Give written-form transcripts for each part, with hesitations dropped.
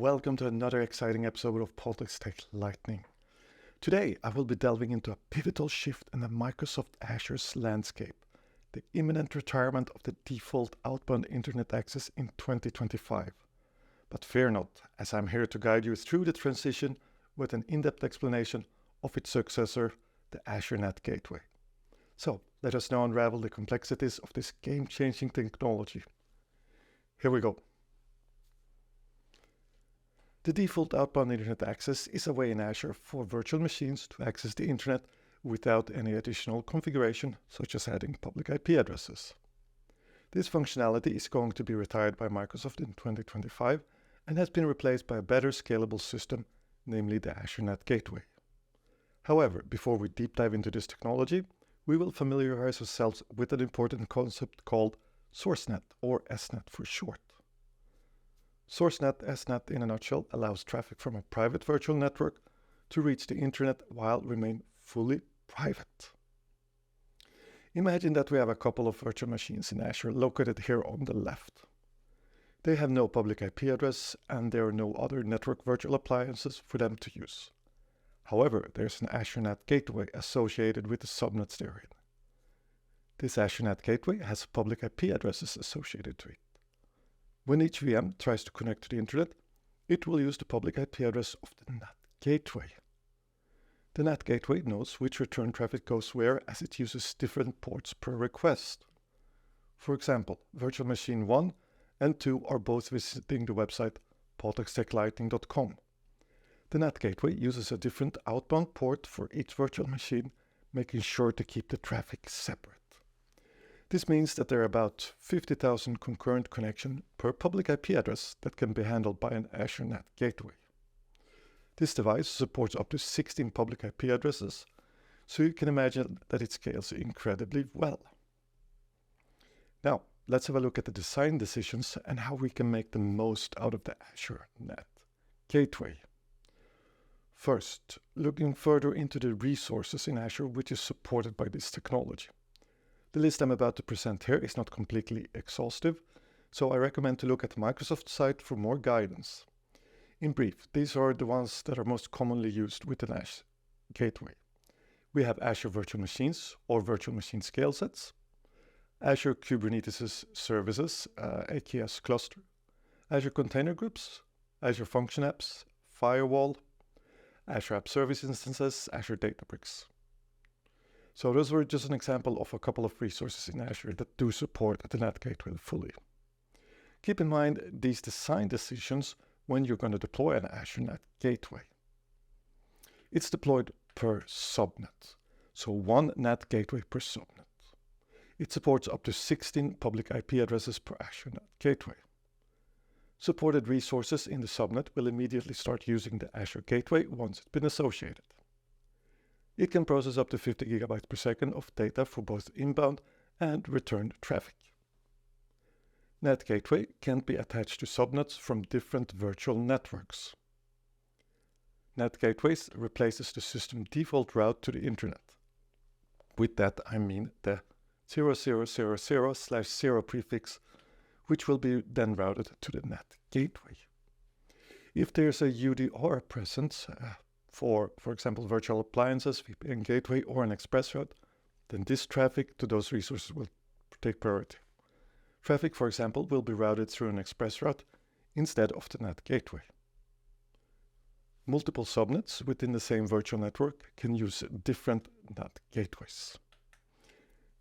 welcome to another exciting episode of Patrik's Tech Lightning. Today I will be delving into a pivotal shift in the Microsoft Azure's landscape, the imminent retirement of the Default Outbound Internet Access in 2025. But fear not, as I'm here to guide you through the transition with an in-depth explanation of its successor, the Azure NAT Gateway. So let us now unravel the complexities of this game-changing technology. Here we go. The Default Outbound Internet Access is a way in Azure for virtual machines to access the internet without any additional configuration, such as adding public IP addresses. This functionality is going to be retired by Microsoft in 2025 and has been replaced by a better scalable system, namely the Azure NAT Gateway. However, before we deep dive into this technology, we will familiarize ourselves with an important concept called SourceNet, or SNAT for short. SourceNet SNAT in a nutshell allows traffic from a private virtual network to reach the internet while remain fully private. Imagine that we have a couple of virtual machines in Azure located here on the left. They have no public IP address and there are no other network virtual appliances for them to use. However, there's an Azure NAT Gateway associated with the subnets they're in. This Azure NAT Gateway has public IP addresses associated to it. When each VM tries to connect to the internet, it will use the public IP address of the NAT Gateway. The NAT Gateway knows which return traffic goes where as it uses different ports per request. For example, virtual machine 1 and 2 are both visiting the website patrikstechlightning.com. The NAT Gateway uses a different outbound port for each virtual machine, making sure to keep the traffic separate. This means that there are about 50,000 concurrent connections per public IP address that can be handled by an Azure NAT Gateway. This device supports up to 16 public IP addresses, so you can imagine that it scales incredibly well. Now, let's have a look at the design decisions and how we can make the most out of the Azure NAT Gateway. First, looking further into the resources in Azure which is supported by this technology. The list I'm about to present here is not completely exhaustive, so I recommend to look at the Microsoft site for more guidance. In brief, these are the ones that are most commonly used with an Azure Gateway. We have Azure Virtual Machines or Virtual Machine Scale Sets, Azure Kubernetes Services, AKS Cluster, Azure Container Groups, Azure Function Apps, Firewall, Azure App Service Instances, Azure Databricks. So those were just an example of a couple of resources in Azure that do support the NAT Gateway fully. Keep in mind these design decisions when you're going to deploy an Azure NAT Gateway. It's deployed per subnet, so one NAT Gateway per subnet. It supports up to 16 public IP addresses per Azure NAT Gateway. Supported resources in the subnet will immediately start using the Azure Gateway once it's been associated. It can process up to 50 gigabytes per second of data for both inbound and returned traffic. NAT Gateway can be attached to subnets from different virtual networks. NAT Gateways replaces the system default route to the internet. With that I mean the 0000/0 prefix, which will be then routed to the NAT Gateway. If there's a UDR present, for example, virtual appliances, VPN gateway, or an express route, then this traffic to those resources will take priority. Traffic, for example, will be routed through an express route instead of the NAT Gateway. Multiple subnets within the same virtual network can use different NAT gateways.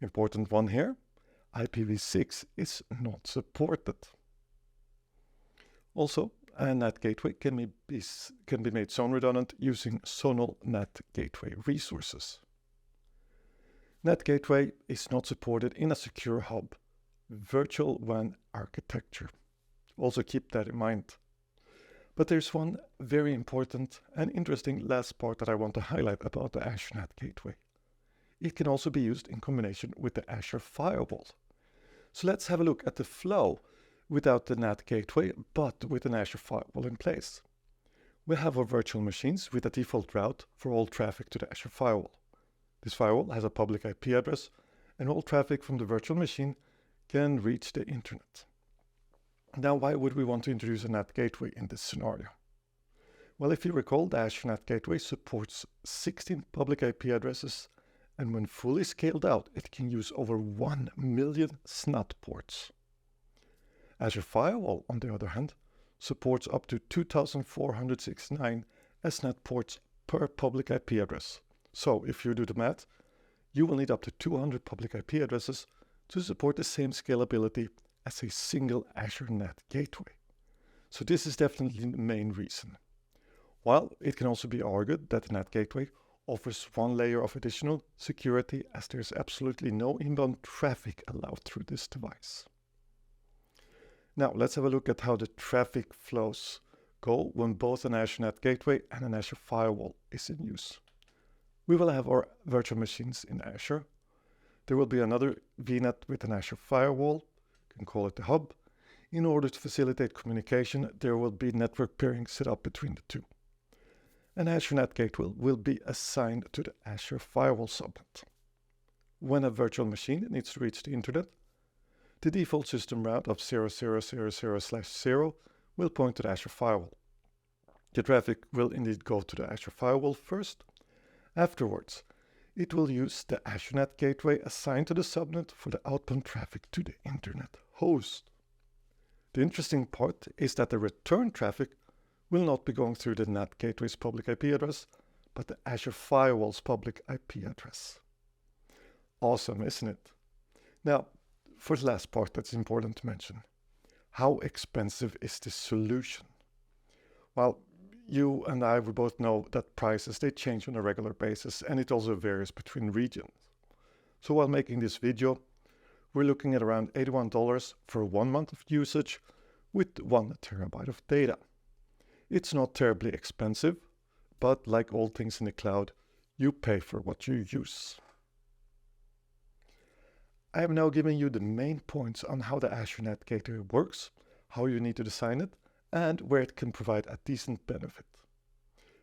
Important one here, IPv6 is not supported. Also, a NAT Gateway can be made zone redundant using zonal NAT Gateway resources. NAT Gateway is not supported in a secure hub, virtual WAN architecture. Also keep that in mind. But there's one very important and interesting last part that I want to highlight about the Azure NAT Gateway. It can also be used in combination with the Azure Firewall. So let's have a look at the flow without the NAT Gateway, but with an Azure Firewall in place. We have our virtual machines with a default route for all traffic to the Azure Firewall. This firewall has a public IP address, and all traffic from the virtual machine can reach the internet. Now, why would we want to introduce a NAT gateway in this scenario? Well, if you recall, the Azure NAT Gateway supports 16 public IP addresses, and when fully scaled out, it can use over 1 million SNAT ports. Azure Firewall, on the other hand, supports up to 2,469 SNAT ports per public IP address. So, if you do the math, you will need up to 200 public IP addresses to support the same scalability as a single Azure NAT Gateway. So this is definitely the main reason. While it can also be argued that the NAT Gateway offers one layer of additional security, as there is absolutely no inbound traffic allowed through this device. Now let's have a look at how the traffic flows go when both an Azure NAT Gateway and an Azure Firewall is in use. We will have our virtual machines in Azure. There will be another VNet with an Azure Firewall, you can call it the hub. In order to facilitate communication, there will be network peering set up between the two. An Azure NAT Gateway will be assigned to the Azure Firewall subnet. When a virtual machine needs to reach the internet, the default system route of 0000/0 will point to the Azure Firewall. The traffic will indeed go to the Azure Firewall first. Afterwards, it will use the Azure NAT Gateway assigned to the subnet for the outbound traffic to the internet host. The interesting part is that the return traffic will not be going through the NAT Gateway's public IP address, but the Azure Firewall's public IP address. Awesome, isn't it? Now, for the last part that's important to mention, how expensive is this solution? Well, you and I will both know that prices, they change on a regular basis, and it also varies between regions. So while making this video, we're looking at around $81 for 1 month of usage with 1 terabyte of data. It's not terribly expensive, but like all things in the cloud, you pay for what you use. I have now given you the main points on how the Azure NAT Gateway works, how you need to design it, and where it can provide a decent benefit.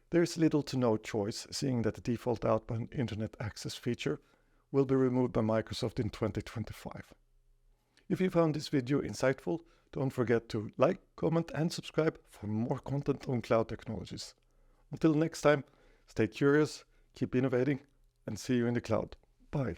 There is little to no choice, seeing that the Default Outbound Internet Access feature will be removed by Microsoft in 2025. If you found this video insightful, don't forget to like, comment, and subscribe for more content on cloud technologies. Until next time, stay curious, keep innovating, and see you in the cloud. Bye.